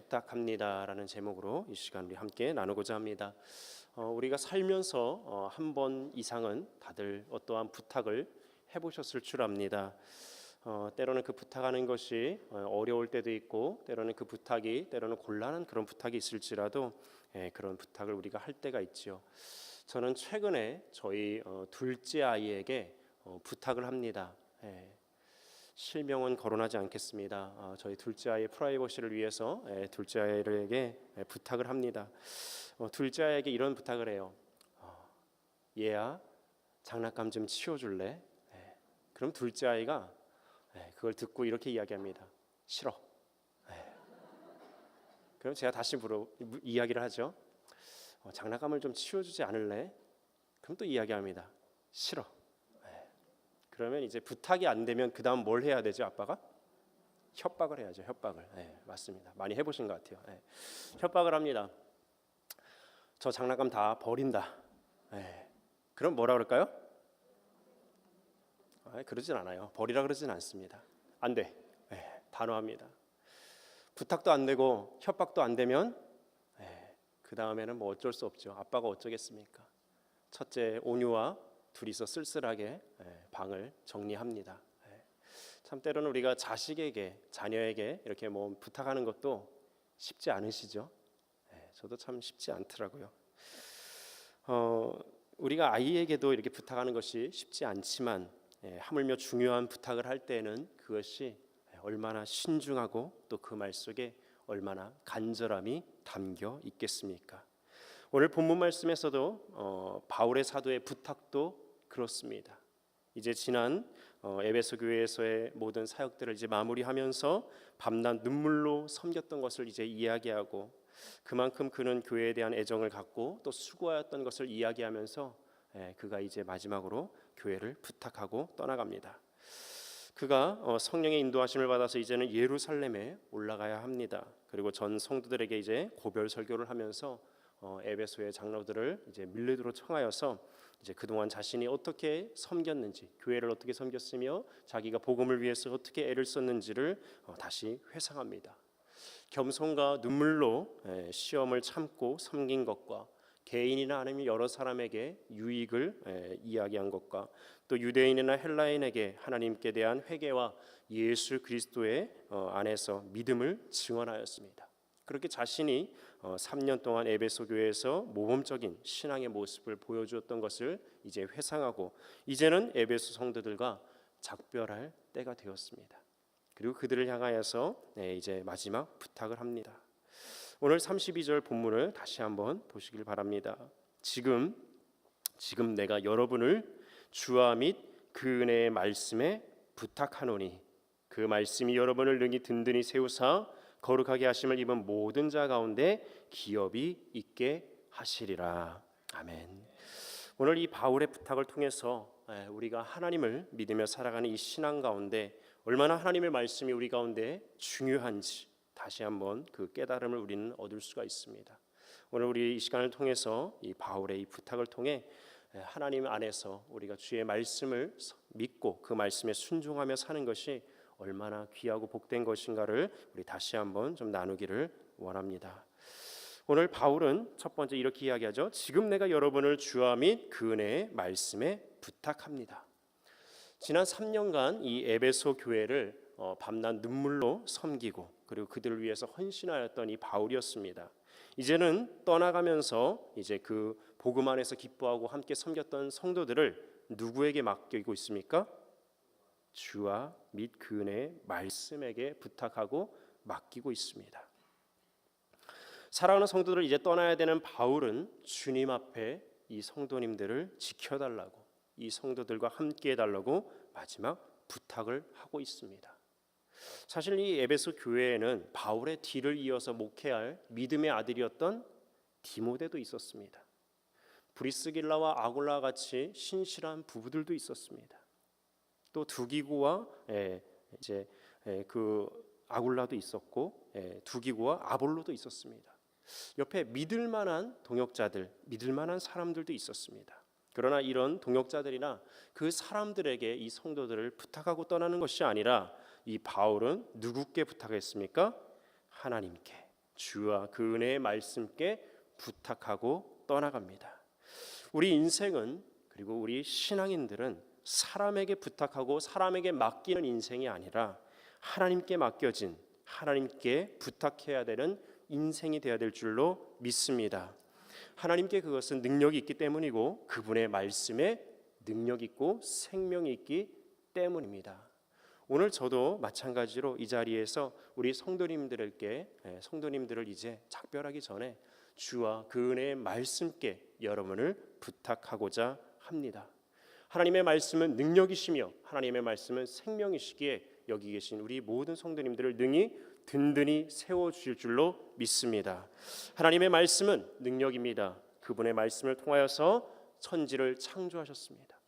부탁합니다라는 제목으로 이 시간 우리 함께 나누고자 합니다. 우리가 살면서 한 번 이상은 다들 어떠한 부탁을 해보셨을 줄 압니다. 때로는 그 부탁하는 것이 어려울 때도 있고, 때로는 그 부탁이 때로는 곤란한 그런 부탁이 있을지라도 그런 부탁을 우리가 할 때가 있죠. 저는 최근에 저희 둘째 아이에게 부탁을 합니다. 실명은 거론하지 않겠습니다. 저희 둘째 아이의 프라이버시를 위해서 둘째 아이에게 부탁을 합니다. 둘째 아이에게 이런 부탁을 해요. 얘야, 장난감 좀 치워줄래? 그럼 둘째 아이가 그걸 듣고 이렇게 이야기합니다. 싫어. 그럼 제가 다시 이야기를 하죠. 장난감을 좀 치워주지 않을래? 그럼 또 이야기합니다. 싫어. 그러면 이제 부탁이 안 되면 그 다음 뭘 해야 되죠? 아빠가? 협박을 해야죠. 협박을. 맞습니다. 많이 해보신 것 같아요. 협박을 합니다. 저 장난감 다 버린다. 그럼 뭐라 그럴까요? 그러진 않아요. 버리라 그러진 않습니다. 안 돼. 단호합니다. 부탁도 안 되고 협박도 안 되면 그 다음에는 뭐 어쩔 수 없죠. 아빠가 어쩌겠습니까? 첫째 온유와 둘이서 쓸쓸하게 방을 정리합니다. 참 때로는 우리가 자식에게, 자녀에게 이렇게 뭐 부탁하는 것도 쉽지 않으시죠? 저도 참 쉽지 않더라고요. 우리가 아이에게도 이렇게 부탁하는 것이 쉽지 않지만 하물며 중요한 부탁을 할 때는 그것이 얼마나 신중하고 또 그 말 속에 얼마나 간절함이 담겨 있겠습니까? 오늘 본문 말씀에서도 바울의 사도의 부탁도 그렇습니다. 이제 지난 에베소 교회에서의 모든 사역들을 이제 마무리하면서 밤낮 눈물로 섬겼던 것을 이제 이야기하고, 그만큼 그는 교회에 대한 애정을 갖고 또 수고하였던 것을 이야기하면서 그가 이제 마지막으로 교회를 부탁하고 떠나갑니다. 그가 성령의 인도하심을 받아서 이제는 예루살렘에 올라가야 합니다. 그리고 전 성도들에게 이제 고별 설교를 하면서 에베소의 장로들을 이제 밀레도로 청하여서 이제 그동안 자신이 어떻게 섬겼는지, 교회를 어떻게 섬겼으며 자기가 복음을 위해서 어떻게 애를 썼는지를 다시 회상합니다. 겸손과 눈물로 시험을 참고 섬긴 것과 개인이나 아니면 여러 사람에게 유익을 이야기한 것과 또 유대인이나 헬라인에게 하나님께 대한 회개와 예수 그리스도의 안에서 믿음을 증언하였습니다. 그렇게 자신이 3년 동안 에베소 교회에서 모범적인 신앙의 모습을 보여주었던 것을 이제 회상하고, 이제는 에베소 성도들과 작별할 때가 되었습니다. 그리고 그들을 향하여서 이제 마지막 부탁을 합니다. 오늘 32절 본문을 다시 한번 보시길 바랍니다. 지금 내가 여러분을 주와 및 그 은혜의 말씀에 부탁하노니 그 말씀이 여러분을 능히 든든히 세우사 거룩하게 하심을 입은 모든 자 가운데 기업이 있게 하시리라. 아멘. 오늘 이 바울의 부탁을 통해서 우리가 하나님을 믿으며 살아가는 이 신앙 가운데 얼마나 하나님의 말씀이 우리 가운데 중요한지 다시 한번 그 깨달음을 우리는 얻을 수가 있습니다. 오늘 우리 이 시간을 통해서 이 바울의 이 부탁을 통해 하나님 안에서 우리가 주의 말씀을 믿고 그 말씀에 순종하며 사는 것이 얼마나 귀하고 복된 것인가를 우리 다시 한번 좀 나누기를 원합니다. 오늘 바울은 첫 번째 이렇게 이야기하죠. 지금 내가 여러분을 주와 및 그 은혜의 말씀에 부탁합니다. 지난 3년간 이 에베소 교회를 밤낮 눈물로 섬기고 그리고 그들을 위해서 헌신하였던 이 바울이었습니다. 이제는 떠나가면서 이제 그 복음 안에서 기뻐하고 함께 섬겼던 성도들을 누구에게 맡기고 있습니까? 주와 및 그 은혜의 말씀에게 부탁하고 맡기고 있습니다. 사랑하는 성도들, 이제 떠나야 되는 바울은 주님 앞에 이 성도님들을 지켜달라고, 이 성도들과 함께 해달라고 마지막 부탁을 하고 있습니다. 사실 이 에베소 교회에는 바울의 뒤를 이어서 목회할 믿음의 아들이었던 디모데도 있었습니다. 브리스길라와 아굴라와 같이 신실한 부부들도 있었습니다. 또 두기고와 이제 그 아굴라도 있었고 두기고와 아볼로도 있었습니다. 옆에 믿을 만한 동역자들, 믿을 만한 사람들도 있었습니다. 그러나 이런 동역자들이나 그 사람들에게 이 성도들을 부탁하고 떠나는 것이 아니라 이 바울은 누구께 부탁했습니까? 하나님께, 주와 그 은혜의 말씀께 부탁하고 떠나갑니다. 우리 인생은, 그리고 우리 신앙인들은 사람에게 부탁하고 사람에게 맡기는 인생이 아니라 하나님께 맡겨진, 하나님께 부탁해야 되는 인생이 되어야 될 줄로 믿습니다. 하나님께 그것은 능력이 있기 때문이고 그분의 말씀에 능력 있고 생명이 있기 때문입니다. 오늘 저도 마찬가지로 이 자리에서 우리 성도님들을 이제 작별하기 전에 주와 그 은혜의 말씀께 여러분을 부탁하고자 합니다. 하나님의 말씀은 능력이시며 하나님의 말씀은 생명이시기에 여기 계신 우리 모든 성도님들을 능히 든든히 세워주실 줄로 믿습니다. 하나님의 말씀은 능력입니다. 그분의 말씀을 통하여서 천지를 창조하셨습니다.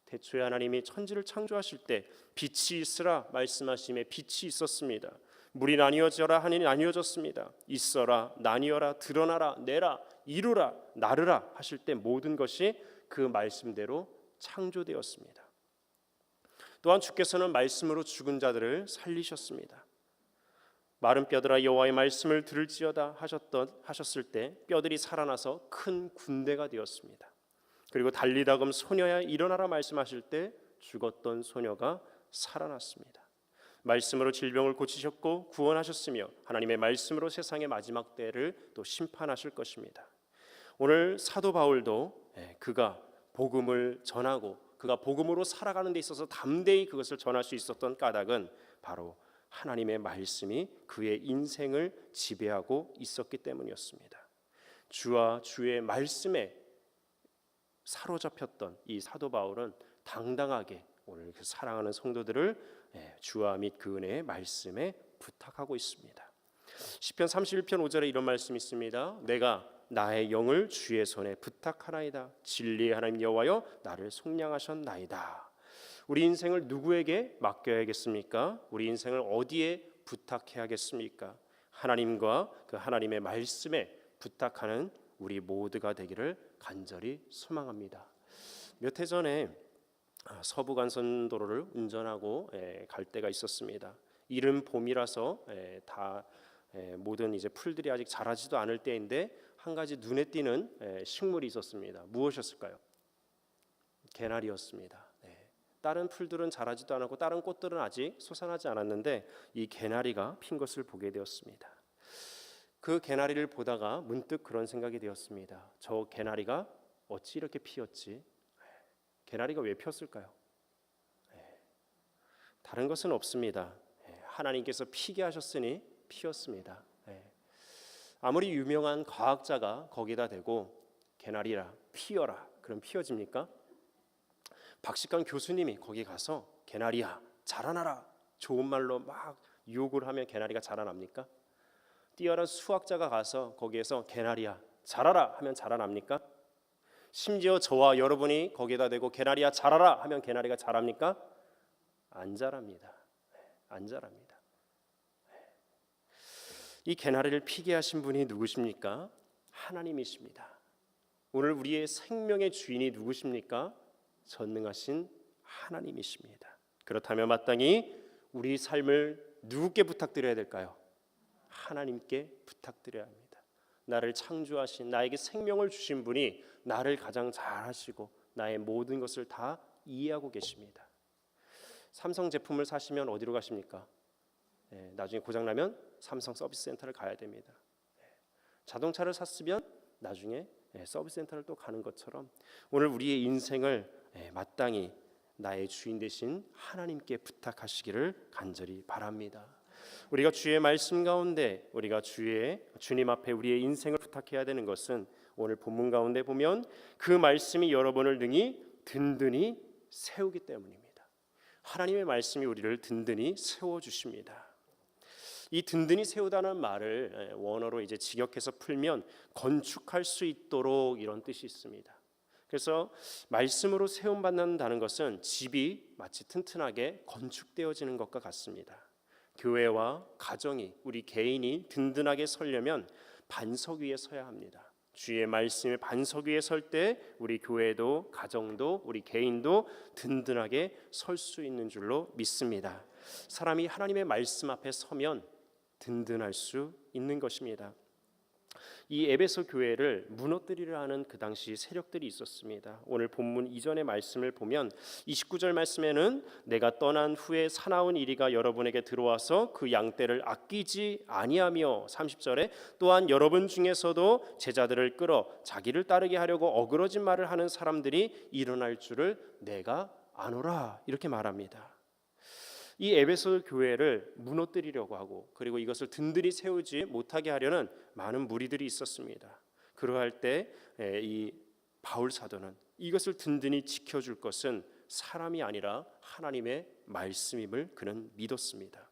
태초에 하나님이 천지를 창조하실 때 빛이 있으라 말씀하심에 빛이 있었습니다. 물이 나뉘어져라 하니 나뉘어졌습니다. 있어라, 나뉘어라, 드러나라, 내라, 이루라, 나르라 하실 때 모든 것이 그 말씀대로 창조되었습니다. 또한 주께서는 말씀으로 죽은 자들을 살리셨습니다. 마른 뼈들아 여호와의 말씀을 들을지어다 하셨을 때 뼈들이 살아나서 큰 군대가 되었습니다. 그리고 달리다금 소녀야 일어나라 말씀하실 때 죽었던 소녀가 살아났습니다. 말씀으로 질병을 고치셨고 구원하셨으며 하나님의 말씀으로 세상의 마지막 때를 또 심판하실 것입니다. 오늘 사도 바울도 그가 복음을 전하고 그가 복음으로 살아가는 데 있어서 담대히 그것을 전할 수 있었던 까닭은 바로 하나님의 말씀이 그의 인생을 지배하고 있었기 때문이었습니다. 주와 주의 말씀에 사로잡혔던 이 사도 바울은 당당하게 오늘 그 사랑하는 성도들을 주와 및 그 은혜의 말씀에 부탁하고 있습니다. 시편 31편 5절에 이런 말씀이 있습니다. 내가 나의 영을 주의 손에 부탁하나이다. 진리의 하나님 여호와여 나를 속량하셨나이다. 우리 인생을 누구에게 맡겨야겠습니까? 우리 인생을 어디에 부탁해야겠습니까? 하나님과 그 하나님의 말씀에 부탁하는 우리 모두가 되기를 간절히 소망합니다. 몇 해 전에 서부간선도로를 운전하고 갈 때가 있었습니다. 이른 봄이라서 다 모든 이제 풀들이 아직 자라지도 않을 때인데 한 가지 눈에 띄는 식물이 있었습니다. 무엇이었을까요? 개나리였습니다. 다른 풀들은 자라지도 않았고 다른 꽃들은 아직 솟아나지 않았는데 이 개나리가 핀 것을 보게 되었습니다. 그 개나리를 보다가 문득 그런 생각이 되었습니다. 저 개나리가 어찌 이렇게 피었지? 개나리가 왜 폈을까요? 다른 것은 없습니다. 하나님께서 피게 하셨으니 피었습니다. 아무리 유명한 과학자가 거기다 대고 개나리라 피어라 그럼 피어집니까? 박식강 교수님이 거기 가서 개나리야 자라나라 좋은 말로 막 유혹을 하면 개나리가 자라납니까? 뛰어난 수학자가 가서 거기에서 개나리야 자라라 하면 자라납니까? 심지어 저와 여러분이 거기에다 대고 개나리야 자라라 하면 개나리가 자랍니까? 안 자랍니다. 안 자랍니다. 이 개나리를 피게 하신 분이 누구십니까? 하나님이십니다. 오늘 우리의 생명의 주인이 누구십니까? 전능하신 하나님이십니다. 그렇다면 마땅히 우리 삶을 누구께 부탁드려야 될까요? 하나님께 부탁드려야 합니다. 나를 창조하신 나에게 생명을 주신 분이 나를 가장 잘 아시고 나의 모든 것을 다 이해하고 계십니다. 삼성 제품을 사시면 어디로 가십니까? 나중에 고장나면 삼성 서비스 센터를 가야 됩니다. 자동차를 샀으면 나중에 서비스 센터를 또 가는 것처럼 오늘 우리의 인생을 마땅히 나의 주인 되신 하나님께 부탁하시기를 간절히 바랍니다. 우리가 주의 말씀 가운데 우리가 주님 앞에 우리의 인생을 부탁해야 되는 것은 오늘 본문 가운데 보면 그 말씀이 여러분을 능히 든든히 세우기 때문입니다. 하나님의 말씀이 우리를 든든히 세워주십니다. 이 든든히 세우다는 말을 원어로 이제 직역해서 풀면 건축할 수 있도록 이런 뜻이 있습니다. 그래서 말씀으로 세움받는다는 것은 집이 마치 튼튼하게 건축되어지는 것과 같습니다. 교회와 가정이 우리 개인이 든든하게 서려면 반석 위에 서야 합니다. 주의 말씀의 반석 위에 설 때 우리 교회도 가정도 우리 개인도 든든하게 설 수 있는 줄로 믿습니다. 사람이 하나님의 말씀 앞에 서면 든든할 수 있는 것입니다. 이 에베소 교회를 무너뜨리려 하는 그 당시 세력들이 있었습니다. 오늘 본문 이전의 말씀을 보면 29절 말씀에는 내가 떠난 후에 사나운 이리가 여러분에게 들어와서 그 양떼를 아끼지 아니하며, 30절에 또한 여러분 중에서도 제자들을 끌어 자기를 따르게 하려고 어그러진 말을 하는 사람들이 일어날 줄을 내가 아노라, 이렇게 말합니다. 이 에베소 교회를 무너뜨리려고 하고 그리고 이것을 든든히 세우지 못하게 하려는 많은 무리들이 있었습니다. 그러할 때 이 바울 사도는 이것을 든든히 지켜줄 것은 사람이 아니라 하나님의 말씀임을 그는 믿었습니다.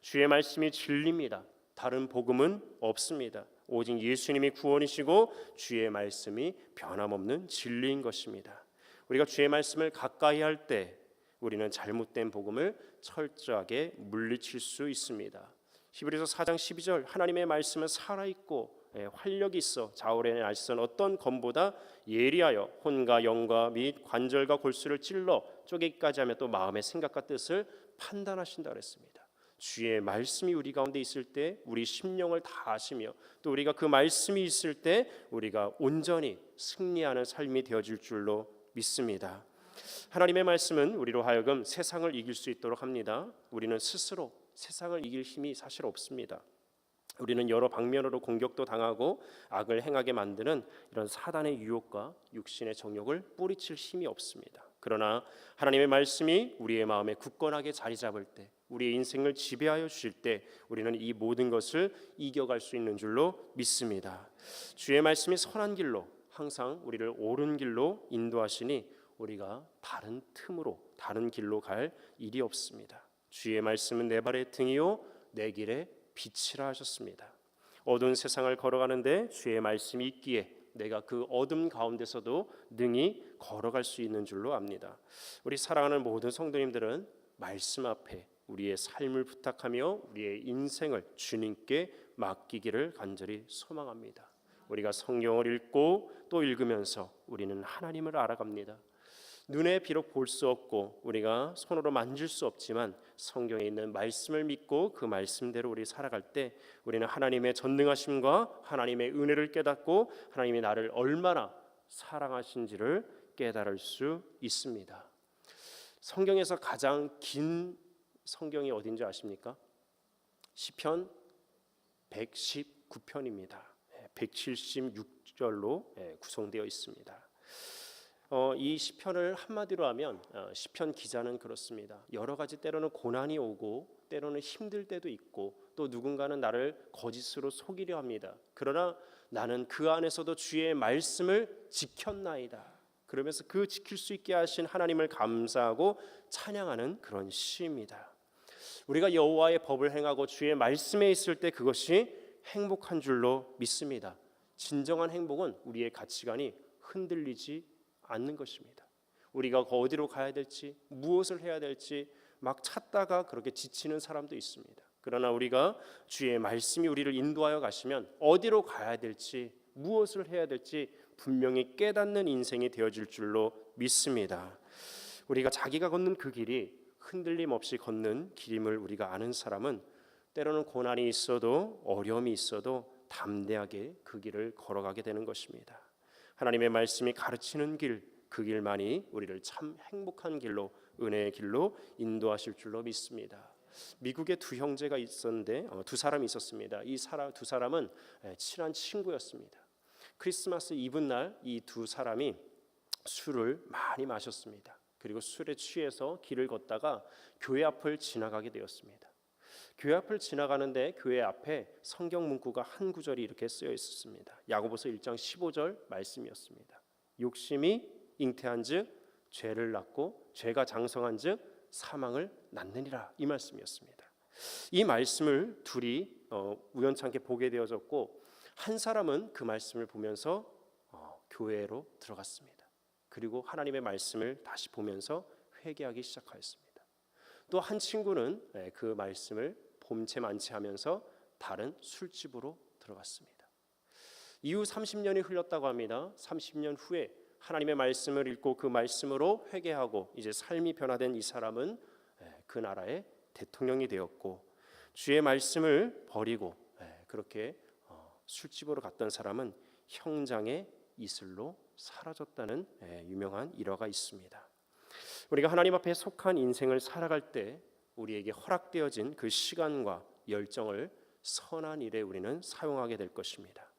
주의 말씀이 진리입니다. 다른 복음은 없습니다. 오직 예수님이 구원이시고 주의 말씀이 변함없는 진리인 것입니다. 우리가 주의 말씀을 가까이 할 때 우리는 잘못된 복음을 철저하게 물리칠 수 있습니다. 히브리서 4장 12절 하나님의 말씀은 살아있고 활력이 있어 자울의 날선 어떤 검보다 예리하여 혼과 영과 및 관절과 골수를 찔러 쪼개기까지 하며 또 마음의 생각과 뜻을 판단하신다 그랬습니다. 주의 말씀이 우리 가운데 있을 때 우리 심령을 다 아시며 또 우리가 그 말씀이 있을 때 우리가 온전히 승리하는 삶이 되어질 줄로 믿습니다. 하나님의 말씀은 우리로 하여금 세상을 이길 수 있도록 합니다. 우리는 스스로 세상을 이길 힘이 사실 없습니다. 우리는 여러 방면으로 공격도 당하고 악을 행하게 만드는 이런 사단의 유혹과 육신의 정욕을 뿌리칠 힘이 없습니다. 그러나 하나님의 말씀이 우리의 마음에 굳건하게 자리 잡을 때, 우리의 인생을 지배하여 주실 때 우리는 이 모든 것을 이겨갈 수 있는 줄로 믿습니다. 주의 말씀이 선한 길로 항상 우리를 옳은 길로 인도하시니 우리가 다른 틈으로 다른 길로 갈 일이 없습니다. 주의 말씀은 내 발의 등이요 내 길의 빛이라 하셨습니다. 어두운 세상을 걸어가는데 주의 말씀이 있기에 내가 그 어둠 가운데서도 능히 걸어갈 수 있는 줄로 압니다. 우리 사랑하는 모든 성도님들은 말씀 앞에 우리의 삶을 부탁하며 우리의 인생을 주님께 맡기기를 간절히 소망합니다. 우리가 성경을 읽고 또 읽으면서 우리는 하나님을 알아갑니다. 눈에 비록 볼 수 없고 우리가 손으로 만질 수 없지만 성경에 있는 말씀을 믿고 그 말씀대로 우리 살아갈 때 우리는 하나님의 전능하심과 하나님의 은혜를 깨닫고 하나님이 나를 얼마나 사랑하신지를 깨달을 수 있습니다. 성경에서 가장 긴 성경이 어딘지 아십니까? 시편 119편입니다. 176절로 구성되어 있습니다. 이 시편을 한마디로 하면 시편 기자는 그렇습니다. 여러 가지 때로는 고난이 오고 때로는 힘들 때도 있고 또 누군가는 나를 거짓으로 속이려 합니다. 그러나 나는 그 안에서도 주의 말씀을 지켰나이다. 그러면서 그 지킬 수 있게 하신 하나님을 감사하고 찬양하는 그런 시입니다. 우리가 여호와의 법을 행하고 주의 말씀에 있을 때 그것이 행복한 줄로 믿습니다. 진정한 행복은 우리의 가치관이 흔들리지 않는 것입니다. 우리가 어디로 가야 될지 무엇을 해야 될지 막 찾다가 그렇게 지치는 사람도 있습니다. 그러나 우리가 주의 말씀이 우리를 인도하여 가시면 어디로 가야 될지 무엇을 해야 될지 분명히 깨닫는 인생이 되어질 줄로 믿습니다. 우리가 자기가 걷는 그 길이 흔들림 없이 걷는 길임을 우리가 아는 사람은 때로는 고난이 있어도 어려움이 있어도 담대하게 그 길을 걸어가게 되는 것입니다. 하나님의 말씀이 가르치는 길, 그 길만이 우리를 참 행복한 길로 은혜의 길로 인도하실 줄로 믿습니다. 미국에 두 형제가 있었는데 두 사람이 있었습니다. 이 두 사람은 친한 친구였습니다. 크리스마스 이브날 이 두 사람이 술을 많이 마셨습니다. 그리고 술에 취해서 길을 걷다가 교회 앞을 지나가게 되었습니다. 교회 앞을 지나가는데 교회 앞에 성경 문구가 한 구절이 이렇게 쓰여 있었습니다. 야고보서 1장 15절 말씀이었습니다. 욕심이 잉태한즉 죄를 낳고 죄가 장성한즉 사망을 낳느니라, 이 말씀이었습니다. 이 말씀을 둘이 우연찮게 보게 되어졌고 한 사람은 그 말씀을 보면서 교회로 들어갔습니다. 그리고 하나님의 말씀을 다시 보면서 회개하기 시작하였습니다. 또 한 친구는 그 말씀을 봄채 만취하면서 다른 술집으로 들어갔습니다. 이후 30년이 흘렀다고 합니다. 30년 후에 하나님의 말씀을 읽고 그 말씀으로 회개하고 이제 삶이 변화된 이 사람은 그 나라의 대통령이 되었고 주의 말씀을 버리고 그렇게 술집으로 갔던 사람은 형장의 이슬로 사라졌다는 유명한 일화가 있습니다. 우리가 하나님 앞에 속한 인생을 살아갈 때 우리에게 허락되어진 그 시간과 열정을 선한 일에 우리는 사용하게 될 것입니다.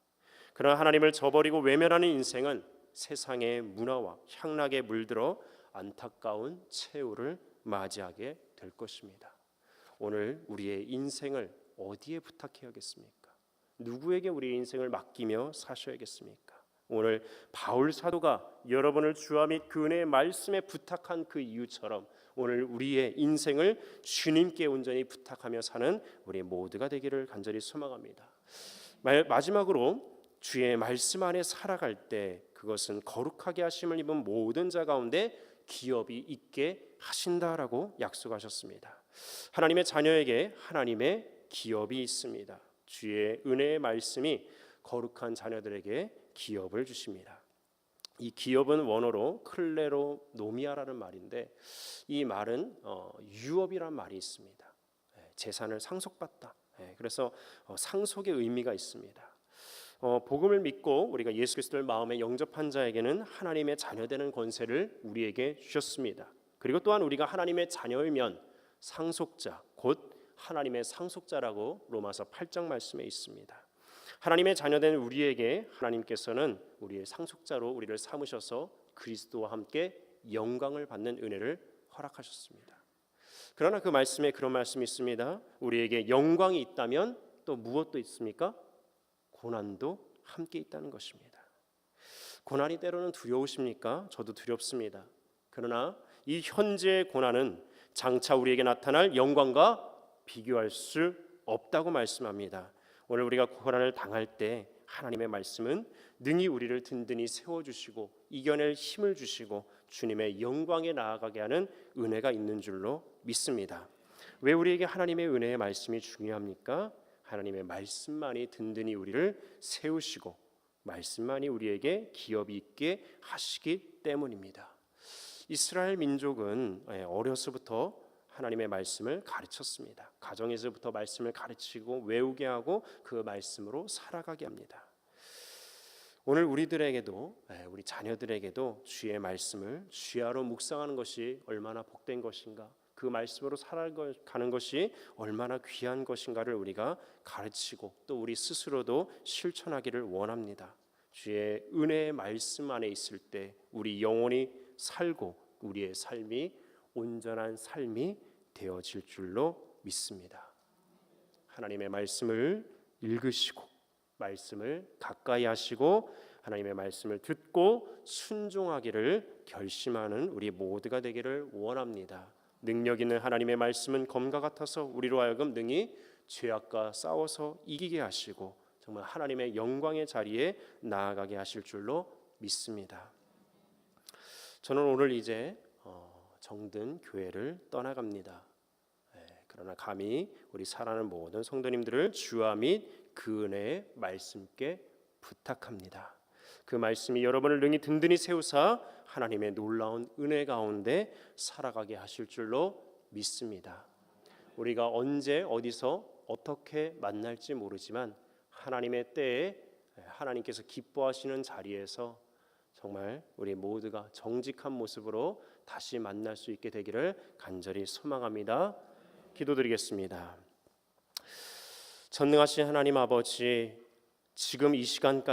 그러나 하나님을 저버리고 외면하는 인생은 세상의 문화와 향락에 물들어 안타까운 최후를 맞이하게 될 것입니다. 오늘 우리의 인생을 어디에 부탁해야겠습니까? 누구에게 우리의 인생을 맡기며 사셔야겠습니까? 오늘 바울 사도가 여러분을 주와 및 그 은혜의 말씀에 부탁한 그 이유처럼 오늘 우리의 인생을 주님께 온전히 부탁하며 사는 우리 모두가 되기를 간절히 소망합니다. 마지막으로 주의 말씀 안에 살아갈 때 그것은 거룩하게 하심을 입은 모든 자 가운데 기업이 있게 하신다라고 약속하셨습니다. 하나님의 자녀에게 하나님의 기업이 있습니다. 주의 은혜의 말씀이 거룩한 자녀들에게 기업을 주십니다. 이 기업은 원어로 클레로노미아라는 말인데 이 말은 유업이란 말이 있습니다. 재산을 상속받다. 그래서 상속의 의미가 있습니다. 복음을 믿고 우리가 예수 그리스도를 마음에 영접한 자에게는 하나님의 자녀되는 권세를 우리에게 주셨습니다. 그리고 또한 우리가 하나님의 자녀이면 상속자 곧 하나님의 상속자라고 로마서 8장 말씀에 있습니다. 하나님의 자녀된 우리에게 하나님께서는 우리의 상속자로 우리를 삼으셔서 그리스도와 함께 영광을 받는 은혜를 허락하셨습니다. 그러나 그 말씀에 그런 말씀이 있습니다. 우리에게 영광이 있다면 또 무엇도 있습니까? 고난도 함께 있다는 것입니다. 고난이 때로는 두려우십니까? 저도 두렵습니다. 그러나 이 현재의 고난은 장차 우리에게 나타날 영광과 비교할 수 없다고 말씀합니다. 오늘 우리가 고난을 당할 때 하나님의 말씀은 능히 우리를 든든히 세워주시고 이겨낼 힘을 주시고 주님의 영광에 나아가게 하는 은혜가 있는 줄로 믿습니다. 왜 우리에게 하나님의 은혜의 말씀이 중요합니까? 하나님의 말씀만이 든든히 우리를 세우시고 말씀만이 우리에게 기업이 있게 하시기 때문입니다. 이스라엘 민족은 어려서부터 하나님의 말씀을 가르쳤습니다. 가정에서부터 말씀을 가르치고 외우게 하고 그 말씀으로 살아가게 합니다. 오늘 우리들에게도 우리 자녀들에게도 주의 말씀을 주야로 묵상하는 것이 얼마나 복된 것인가, 그 말씀으로 살아가는 것이 얼마나 귀한 것인가를 우리가 가르치고 또 우리 스스로도 실천하기를 원합니다. 주의 은혜의 말씀 안에 있을 때 우리 영혼이 살고 우리의 삶이 온전한 삶이 되어질 줄로 믿습니다. 하나님의 말씀을 읽으시고 말씀을 가까이 하시고 하나님의 말씀을 듣고 순종하기를 결심하는 우리 모두가 되기를 원합니다. 능력 있는 하나님의 말씀은 검과 같아서 우리로 하여금 능히 죄악과 싸워서 이기게 하시고 정말 하나님의 영광의 자리에 나아가게 하실 줄로 믿습니다. 저는 오늘 이제 정든 교회를 떠나갑니다. 그러나 감히 우리 사랑하는 모든 성도님들을 주와 및 그 은혜의 말씀께 부탁합니다. 그 말씀이 여러분을 능히 든든히 세우사 하나님의 놀라운 은혜 가운데 살아가게 하실 줄로 믿습니다. 우리가 언제 어디서 어떻게 만날지 모르지만 하나님의 때에 하나님께서 기뻐하시는 자리에서 정말 우리 모두가 정직한 모습으로 다시 만날 수 있게 되기를 간절히 소망합니다. 기도드리겠습니다. 전능하신 하나님 아버지, 지금 이 시간까지